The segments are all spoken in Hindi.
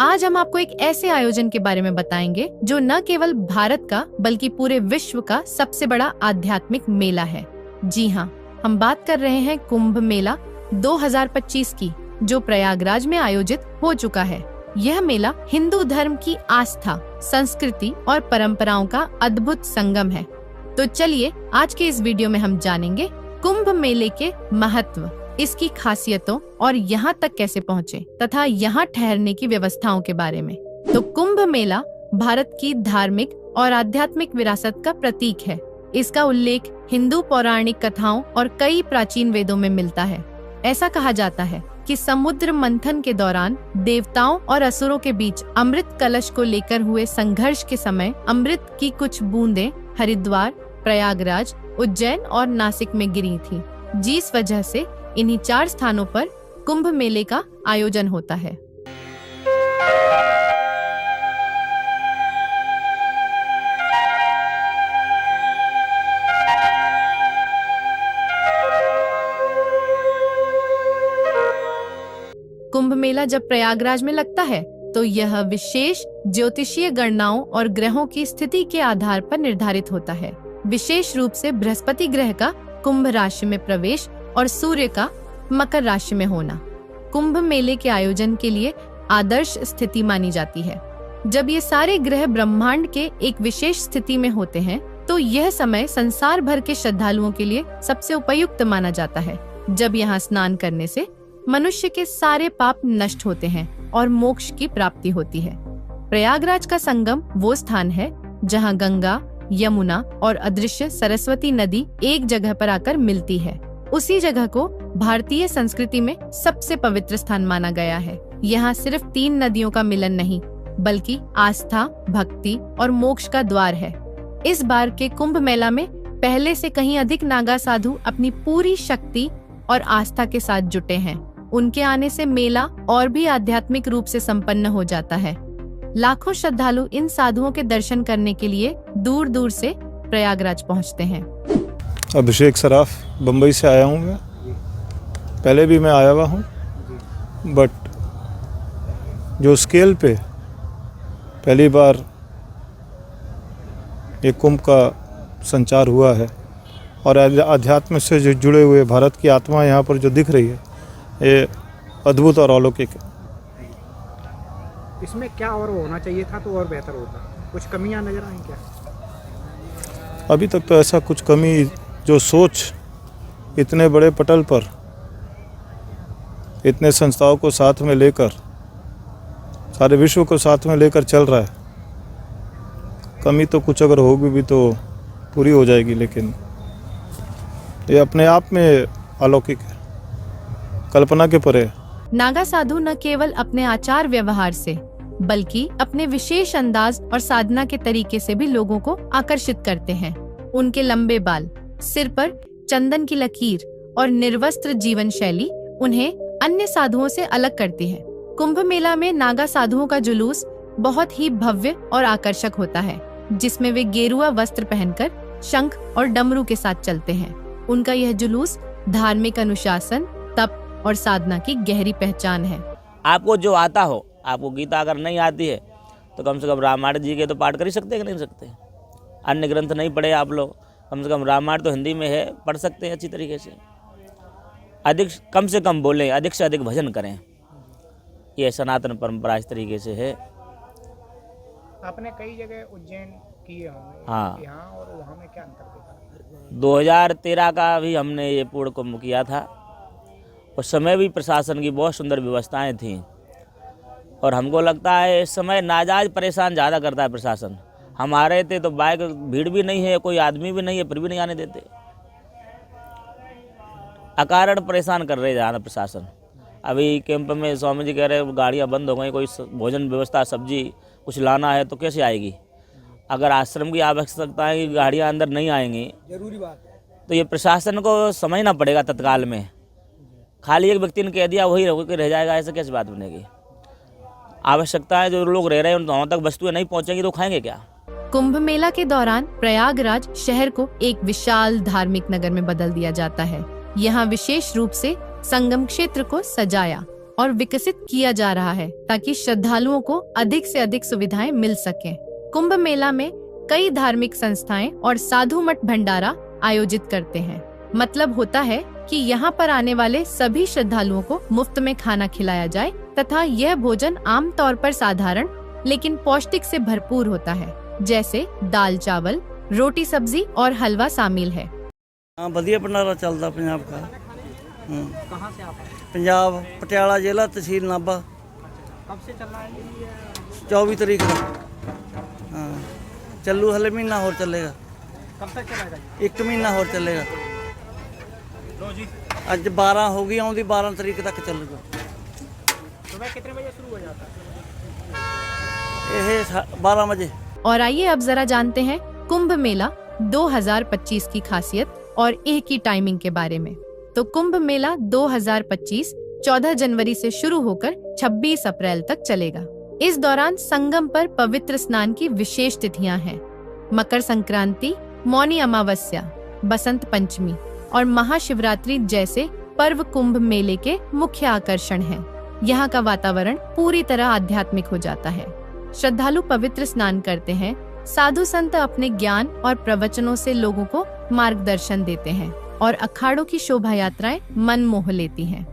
आज हम आपको एक ऐसे आयोजन के बारे में बताएंगे जो न केवल भारत का बल्कि पूरे विश्व का सबसे बड़ा आध्यात्मिक मेला है। जी हाँ, हम बात कर रहे हैं कुंभ मेला 2025 की, जो प्रयागराज में आयोजित हो चुका है। यह मेला हिंदू धर्म की आस्था, संस्कृति और परंपराओं का अद्भुत संगम है। तो चलिए आज के इस वीडियो में हम जानेंगे कुंभ मेले के महत्व, इसकी खासियतों और यहाँ तक कैसे पहुँचे तथा यहाँ ठहरने की व्यवस्थाओं के बारे में। तो कुंभ मेला भारत की धार्मिक और आध्यात्मिक विरासत का प्रतीक है। इसका उल्लेख हिंदू पौराणिक कथाओं और कई प्राचीन वेदों में मिलता है। ऐसा कहा जाता है कि समुद्र मंथन के दौरान देवताओं और असुरों के बीच अमृत कलश को लेकर हुए संघर्ष के समय अमृत की कुछ बूंदें हरिद्वार, प्रयागराज, उज्जैन और नासिक में गिरी थी, जिस वजह से इन्हीं 4 स्थानों पर कुंभ मेले का आयोजन होता है। कुंभ मेला जब प्रयागराज में लगता है तो यह विशेष ज्योतिषीय गणनाओं और ग्रहों की स्थिति के आधार पर निर्धारित होता है। विशेष रूप से बृहस्पति ग्रह का कुंभ राशि में प्रवेश और सूर्य का मकर राशि में होना कुंभ मेले के आयोजन के लिए आदर्श स्थिति मानी जाती है। जब ये सारे ग्रह ब्रह्मांड के एक विशेष स्थिति में होते हैं तो यह समय संसार भर के श्रद्धालुओं के लिए सबसे उपयुक्त माना जाता है। जब यहाँ स्नान करने से मनुष्य के सारे पाप नष्ट होते हैं और मोक्ष की प्राप्ति होती है। प्रयागराज का संगम वो स्थान है जहाँ गंगा, यमुना और अदृश्य सरस्वती नदी एक जगह पर आकर मिलती है। उसी जगह को भारतीय संस्कृति में सबसे पवित्र स्थान माना गया है। यहाँ सिर्फ 3 नदियों का मिलन नहीं, बल्कि आस्था, भक्ति और मोक्ष का द्वार है। इस बार के कुंभ मेला में पहले से कहीं अधिक नागा साधु अपनी पूरी शक्ति और आस्था के साथ जुटे हैं। उनके आने से मेला और भी आध्यात्मिक रूप से संपन्न हो जाता है। लाखों श्रद्धालु इन साधुओं के दर्शन करने के लिए दूर दूर से प्रयागराज पहुंचते हैं। अभिषेक सराफ, बम्बई से आया हूँ मैं। पहले भी मैं आया हुआ हूँ, बट जो स्केल पे पहली बार ये कुंभ का संचार हुआ है और अध्यात्म से जो जुड़े हुए भारत की आत्मा यहाँ पर जो दिख रही है, ये अद्भुत और अलौकिक है। इसमें क्या और होना चाहिए था तो और बेहतर होता? कुछ कमियां नजर आई क्या? अभी तक तो ऐसा कुछ कमी, जो सोच इतने बड़े पटल पर इतने संस्थाओं को साथ में लेकर, सारे विश्व को साथ में लेकर चल रहा है, कमी तो कुछ अगर होगी भी तो पूरी हो जाएगी, लेकिन ये अपने आप में अलौकिक है, कल्पना के परे। नागा साधु न केवल अपने आचार व्यवहार से बल्कि अपने विशेष अंदाज और साधना के तरीके से भी लोगों को आकर्षित करते हैं। उनके लंबे बाल, सिर पर चंदन की लकीर और निर्वस्त्र जीवन शैली उन्हें अन्य साधुओं से अलग करती है। कुंभ मेला में नागा साधुओं का जुलूस बहुत ही भव्य और आकर्षक होता है, जिसमें वे गेरुआ वस्त्र पहनकर शंख और डमरू के साथ चलते हैं। उनका यह जुलूस धार्मिक अनुशासन, तप और साधना की गहरी पहचान है। आपको जो आता हो, आपको गीता अगर नहीं आती है तो कम से कम रामायण जी के तो पाठ कर ही सकते हैं कि नहीं सकते? अन्य ग्रंथ नहीं पढ़े आप लोग, कम से कम रामायण तो हिंदी में है, पढ़ सकते हैं अच्छी तरीके से। कम से कम बोलें, अधिक से अधिक भजन करें। ये सनातन परंपरा इस तरीके से है। आपने कई जगह उज्जैन किए होंगे, हाँ, यहाँ और वहाँ में क्या अंतर देखा? 2013 का भी हमने ये पूर्ण कुंभ किया था। उस समय भी प्रशासन की बहुत सुंदर व्यवस्थाएं थीं और हमको लगता है इस समय नाजायज परेशान ज़्यादा करता है प्रशासन। हम आ रहे थे तो बाइक, भीड़ भी नहीं है, कोई आदमी भी नहीं है, फिर भी नहीं आने देते। अकारण परेशान कर रहे ज़्यादा प्रशासन। अभी कैंप में स्वामी जी कह रहे गाड़ियाँ बंद हो गई, कोई भोजन व्यवस्था, सब्जी कुछ लाना है तो कैसे आएगी? अगर आश्रम की आवश्यकता है कि गाड़ियाँ अंदर नहीं आएंगी, जरूरी बात है, तो ये प्रशासन को समझना पड़ेगा तत्काल में। खाली एक व्यक्ति ने कह दिया वही रह जाएगा, ऐसे कैसे बात बनेगी? आवश्यकता है, जो लोग रह रहे हैं वहाँ तक वस्तुएं नहीं पहुँचेंगी तो खाएंगे क्या? कुंभ मेला के दौरान प्रयागराज शहर को एक विशाल धार्मिक नगर में बदल दिया जाता है। यहाँ विशेष रूप से संगम क्षेत्र को सजाया और विकसित किया जा रहा है ताकि श्रद्धालुओं को अधिक से अधिक सुविधाएं मिल सकें। कुंभ मेला में कई धार्मिक संस्थाएं और साधु मठ भंडारा आयोजित करते हैं। मतलब होता है कि यहाँ पर आने वाले सभी श्रद्धालुओं को मुफ्त में खाना खिलाया जाए तथा यह भोजन आमतौर पर साधारण लेकिन पौष्टिक से भरपूर होता है, जैसे दाल चावल, रोटी सब्जी और हलवा शामिल है। हाँ, बढ़िया भंडारा चलता पंजाब का। कहाँ से आप आए? पंजाब पटियाला जिला तहसील नाभा। कब से चल रहा है ये? 24 तारीख का। हाँ, चलू हले महीना और चलेगा। कब तक चलेगा ये? 1 महीना और चलेगा। रोज ही? अज 12 हो गई, आउंदी 12 तारीख तक चलेगा। सुबह कितने बजे शुरू हो जाता है? ये 12 बजे। और आइए अब जरा जानते हैं कुंभ मेला 2025 की खासियत और एक की टाइमिंग के बारे में। तो कुंभ मेला 2025 14 जनवरी से शुरू होकर 26 अप्रैल तक चलेगा। इस दौरान संगम पर पवित्र स्नान की विशेष तिथियां हैं। मकर संक्रांति, मौनी अमावस्या, बसंत पंचमी और महाशिवरात्रि जैसे पर्व कुंभ मेले के मुख्य आकर्षण हैं। यहाँ का वातावरण पूरी तरह आध्यात्मिक हो जाता है। श्रद्धालु पवित्र स्नान करते हैं। साधु संत अपने ज्ञान और प्रवचनों से लोगों को मार्गदर्शन देते हैं और अखाड़ों की शोभा यात्राएं मन मोह लेती हैं।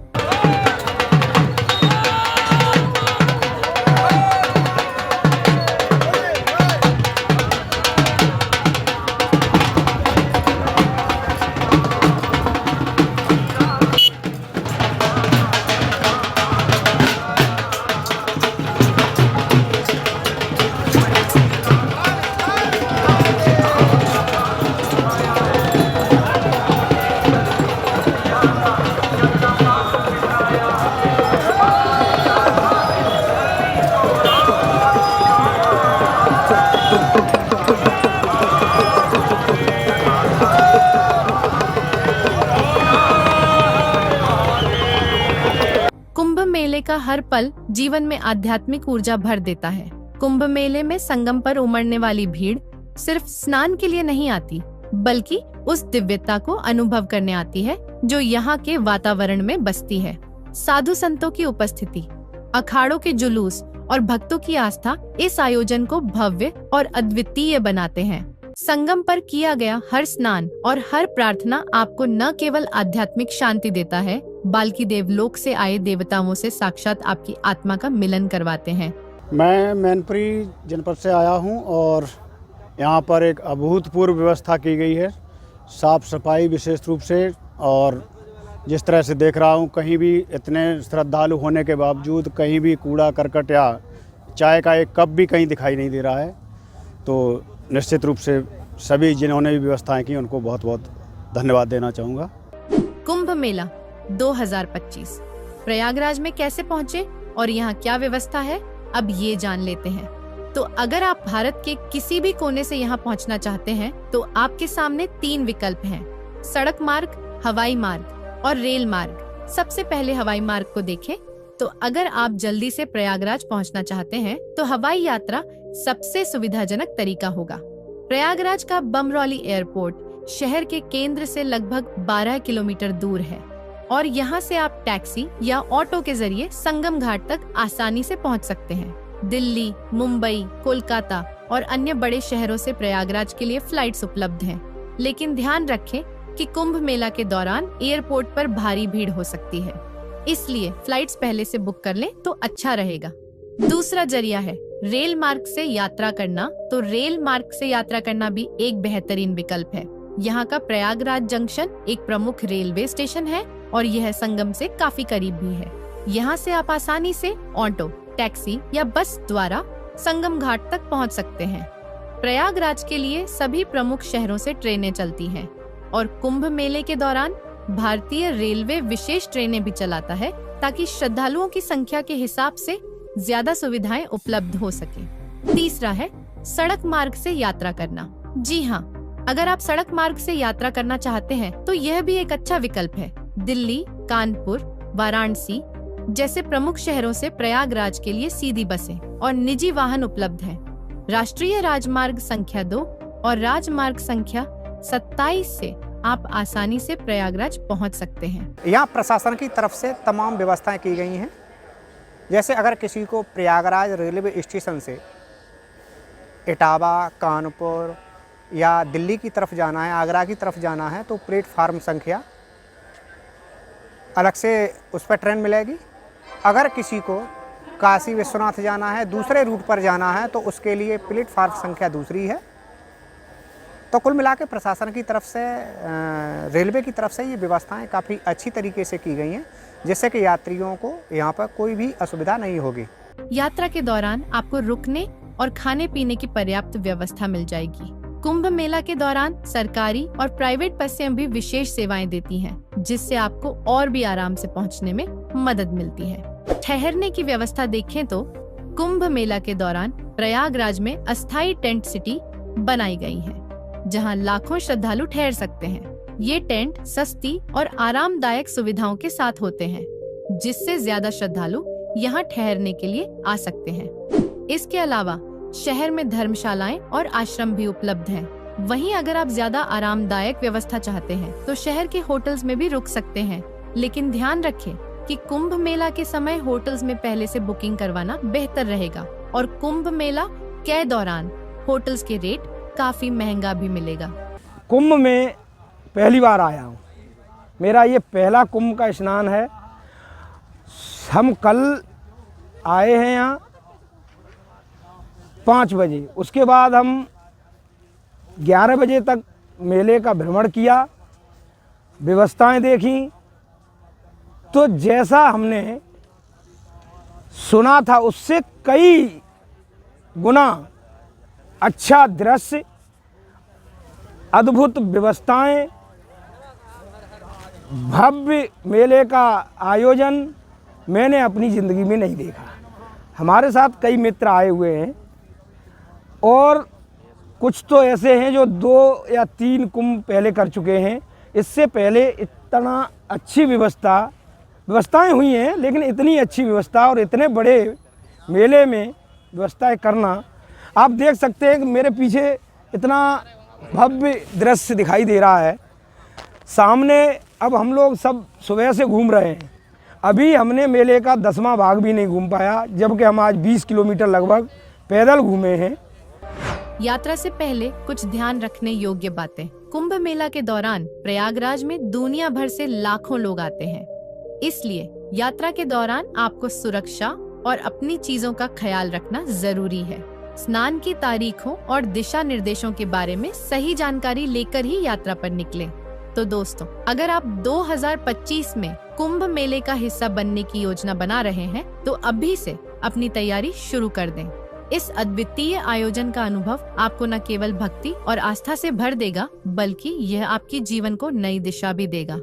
कुंभ मेले का हर पल जीवन में आध्यात्मिक ऊर्जा भर देता है। कुंभ मेले में संगम पर उमड़ने वाली भीड़ सिर्फ स्नान के लिए नहीं आती, बल्कि उस दिव्यता को अनुभव करने आती है जो यहाँ के वातावरण में बसती है। साधु संतों की उपस्थिति, अखाड़ों के जुलूस और भक्तों की आस्था इस आयोजन को भव्य और अद्वितीय बनाते हैं। संगम पर किया गया हर स्नान और हर प्रार्थना आपको न केवल आध्यात्मिक शांति देता है, बल्कि देवलोक से आए देवताओं से साक्षात आपकी आत्मा का मिलन करवाते हैं। मैं मैनपुरी जनपद से आया हूं और यहाँ पर एक अभूतपूर्व व्यवस्था की गई है, साफ सफाई विशेष रूप से। और जिस तरह से देख रहा हूं, कहीं भी इतने श्रद्धालु होने के बावजूद कहीं भी कूड़ा करकट या चाय का एक कप भी कहीं दिखाई नहीं दे रहा है। तो निश्चित रूप से सभी जिन्होंने भी व्यवस्थाएं की उनको बहुत बहुत धन्यवाद देना चाहूँगा। कुंभ मेला 2025 प्रयागराज में कैसे पहुँचे और यहाँ क्या व्यवस्था है, अब ये जान लेते हैं। तो अगर आप भारत के किसी भी कोने से यहाँ पहुँचना चाहते हैं तो आपके सामने 3 विकल्प हैं: सड़क मार्ग, हवाई मार्ग और रेल मार्ग। सबसे पहले हवाई मार्ग को देखें तो अगर आप जल्दी से प्रयागराज पहुँचना चाहते हैं तो हवाई यात्रा सबसे सुविधाजनक तरीका होगा। प्रयागराज का बमरौली एयरपोर्ट शहर के केंद्र से लगभग 12 किलोमीटर दूर है और यहाँ से आप टैक्सी या ऑटो के जरिए संगम घाट तक आसानी से पहुँच सकते हैं। दिल्ली, मुंबई, कोलकाता और अन्य बड़े शहरों से प्रयागराज के लिए फ्लाइट्स उपलब्ध हैं। लेकिन ध्यान रखें कि कुंभ मेला के दौरान एयरपोर्ट पर भारी भीड़ हो सकती है, इसलिए फ्लाइट्स पहले से बुक कर लें तो अच्छा रहेगा। दूसरा जरिया है रेल मार्ग से यात्रा करना। तो रेल मार्ग से यात्रा करना भी एक बेहतरीन विकल्प है। यहाँ का प्रयागराज जंक्शन एक प्रमुख रेलवे स्टेशन है और यह संगम से काफी करीब भी है। यहाँ से आप आसानी से ऑटो, टैक्सी या बस द्वारा संगम घाट तक पहुँच सकते हैं। प्रयागराज के लिए सभी प्रमुख शहरों से ट्रेनें चलती हैं और कुंभ मेले के दौरान भारतीय रेलवे विशेष ट्रेनें भी चलाता है ताकि श्रद्धालुओं की संख्या के हिसाब से ज्यादा सुविधाएं उपलब्ध हो सके। तीसरा है सड़क मार्ग से यात्रा करना। जी हाँ, अगर आप सड़क मार्ग से यात्रा करना चाहते हैं तो यह भी एक अच्छा विकल्प है। दिल्ली, कानपुर, वाराणसी जैसे प्रमुख शहरों से प्रयागराज के लिए सीधी बसें और निजी वाहन उपलब्ध हैं। राष्ट्रीय राजमार्ग संख्या 2 और राजमार्ग संख्या 27 से आप आसानी से प्रयागराज पहुंच सकते हैं। यहाँ प्रशासन की तरफ से तमाम व्यवस्थाएं की गई हैं। जैसे अगर किसी को प्रयागराज रेलवे स्टेशन से इटावा, कानपुर या दिल्ली की तरफ जाना है, आगरा की तरफ जाना है, तो प्लेटफार्म संख्या अलग से उस पर ट्रेन मिलेगी। अगर किसी को काशी विश्वनाथ जाना है, दूसरे रूट पर जाना है, तो उसके लिए प्लेटफार्म संख्या दूसरी है। तो कुल मिला के प्रशासन की तरफ से, रेलवे की तरफ से ये व्यवस्थाएं काफ़ी अच्छी तरीके से की गई हैं, जिससे कि यात्रियों को यहाँ पर कोई भी असुविधा नहीं होगी। यात्रा के दौरान आपको रुकने और खाने पीने की पर्याप्त व्यवस्था मिल जाएगी। कुंभ मेला के दौरान सरकारी और प्राइवेट बसें भी विशेष सेवाएं देती हैं, जिससे आपको और भी आराम से पहुंचने में मदद मिलती है। ठहरने की व्यवस्था देखें तो कुंभ मेला के दौरान प्रयागराज में अस्थायी टेंट सिटी बनाई गई है, जहां लाखों श्रद्धालु ठहर सकते हैं। ये टेंट सस्ती और आरामदायक सुविधाओं के साथ होते हैं, जिससे ज्यादा श्रद्धालु यहाँ ठहरने के लिए आ सकते हैं। इसके अलावा शहर में धर्मशालाएं और आश्रम भी उपलब्ध हैं। वहीं अगर आप ज्यादा आरामदायक व्यवस्था चाहते हैं तो शहर के होटल्स में भी रुक सकते हैं, लेकिन ध्यान रखें कि कुंभ मेला के समय होटल्स में पहले से बुकिंग करवाना बेहतर रहेगा और कुंभ मेला के दौरान होटल्स के रेट काफी महंगा भी मिलेगा। कुंभ में पहली बार आया हूँ, मेरा ये पहला कुंभ का स्नान है। हम कल आए हैं यहाँ 5 बजे, उसके बाद हम 11 बजे तक मेले का भ्रमण किया, व्यवस्थाएं देखी, तो जैसा हमने सुना था उससे कई गुना अच्छा दृश्य, अद्भुत व्यवस्थाएं, भव्य मेले का आयोजन मैंने अपनी ज़िंदगी में नहीं देखा। हमारे साथ कई मित्र आए हुए हैं और कुछ तो ऐसे हैं जो 2 या 3 कुंभ पहले कर चुके हैं। इससे पहले इतना अच्छी व्यवस्थाएं हुई हैं, लेकिन इतनी अच्छी व्यवस्था और इतने बड़े मेले में व्यवस्थाएं करना, आप देख सकते हैं कि मेरे पीछे इतना भव्य दृश्य दिखाई दे रहा है। सामने अब हम लोग सब सुबह से घूम रहे हैं, अभी हमने मेले का 10वां भाग भी नहीं घूम पाया, जबकि हम आज 20 किलोमीटर लगभग पैदल घूमे हैं। यात्रा से पहले कुछ ध्यान रखने योग्य बातें। कुंभ मेला के दौरान प्रयागराज में दुनिया भर से लाखों लोग आते हैं, इसलिए यात्रा के दौरान आपको सुरक्षा और अपनी चीजों का ख्याल रखना जरूरी है। स्नान की तारीखों और दिशा निर्देशों के बारे में सही जानकारी लेकर ही यात्रा पर निकलें। तो दोस्तों, अगर आप 2025 में कुंभ मेले का हिस्सा बनने की योजना बना रहे हैं, तो अभी से अपनी तैयारी शुरू कर दें। इस अद्वितीय आयोजन का अनुभव आपको न केवल भक्ति और आस्था से भर देगा, बल्कि यह आपके जीवन को नई दिशा भी देगा।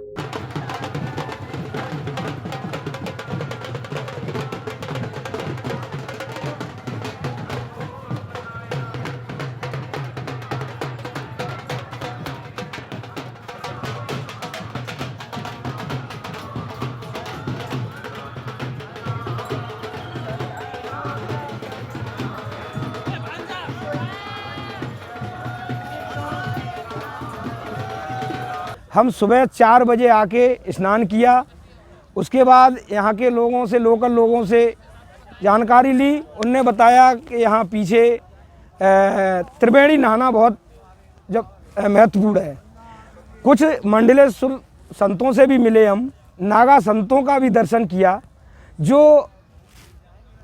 हम सुबह 4 बजे आके स्नान किया, उसके बाद यहाँ के लोगों से, लोकल लोगों से जानकारी ली। उनने बताया कि यहाँ पीछे त्रिवेणी नहाना बहुत महत्वपूर्ण है। कुछ मंडलेश्वर संतों से भी मिले, हम नागा संतों का भी दर्शन किया, जो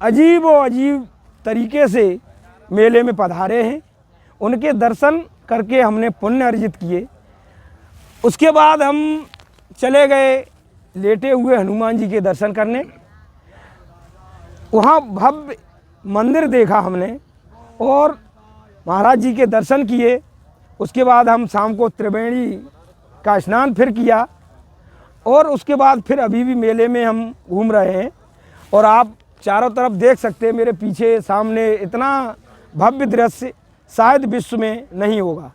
अजीब तरीके से मेले में पधारे हैं। उनके दर्शन करके हमने पुण्य अर्जित किए। उसके बाद हम चले गए लेटे हुए हनुमान जी के दर्शन करने। वहाँ भव्य मंदिर देखा हमने और महाराज जी के दर्शन किए। उसके बाद हम शाम को त्रिवेणी का स्नान फिर किया और उसके बाद फिर अभी भी मेले में हम घूम रहे हैं। और आप चारों तरफ देख सकते हैं, मेरे पीछे सामने इतना भव्य दृश्य शायद विश्व में नहीं होगा।